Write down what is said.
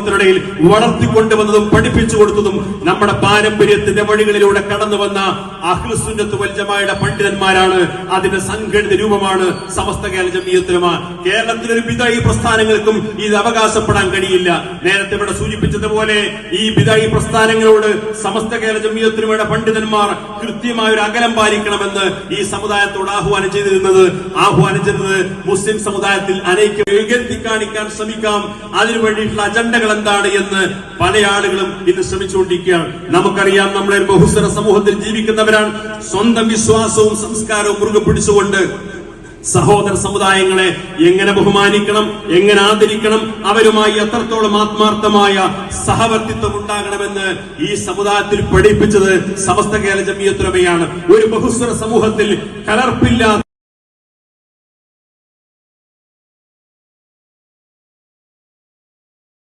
സമൂഹത്തിനിടയിൽ വളർത്തിക്കൊണ്ടുവന്നതും പഠിപ്പിച്ചു കൊടുത്തതും നമ്മുടെ പാരമ്പര്യത്തിന്റെ വഴികളിലൂടെ കടന്നു വന്ന അഹ്ലുസുന്നത്ത് വൽ ജമാഅയുടെ പണ്ഡിതന്മാരാണ്. അതിന്റെ സംഘടിത രൂപമാണ് സമസ്ത കേരള ജംഇയ്യത്തുൽ ഉലമ. കേരളത്തിലൊരു ബിദഈ പ്രസ്ഥാനങ്ങൾക്കും ഇത് അവകാശപ്പെടാൻ കഴിയില്ല. നേരത്തെ ഇവിടെ സൂചിപ്പിച്ചതുപോലെ ഈ ബിദഈ പ്രസ്ഥാനങ്ങളോട് സമസ്ത കേരള ജംഇയ്യത്തുൽ ഉലമയുടെ പണ്ഡിതന്മാർ കൃത്യമായ ഒരു അകലം പാലിക്കണമെന്ന് ഈ സമുദായത്തോട് ആഹ്വാനം ചെയ്തിരുന്നത് മുസ്ലിം സമുദായത്തിൽ അനൈക്യം ഉയർത്തി കാണിക്കാൻ ശ്രമിക്കാം. അതിനുവേണ്ടിയിട്ടുള്ള അജണ്ടകൾ എന്താണ് എന്ന് പല ആളുകളും ഇന്ന് ശ്രമിച്ചുകൊണ്ടിരിക്കുകയാണ്. നമുക്കറിയാം, നമ്മളെ ബഹുസ്വര സമൂഹത്തിൽ ജീവിക്കുന്നവരാണ്. സ്വന്തം വിശ്വാസവും സംസ്കാരവും മുറുകെ പിടിച്ചുകൊണ്ട് സഹോദര സമുദായങ്ങളെ എങ്ങനെ ബഹുമാനിക്കണം, എങ്ങനെ ആദരിക്കണം, അവരുമായി എത്രത്തോളം ആത്മാർത്ഥമായ സഹവർത്തിത്വം ഉണ്ടാകണമെന്ന് ഈ സമുദായത്തിൽ പഠിപ്പിച്ചത് സമസ്ത കേരള ജംഇയ്യത്തുൽ ഉലമയാണ്. ഒരു ബഹുസ്വര സമൂഹത്തിൽ കലർപ്പില്ലാത്ത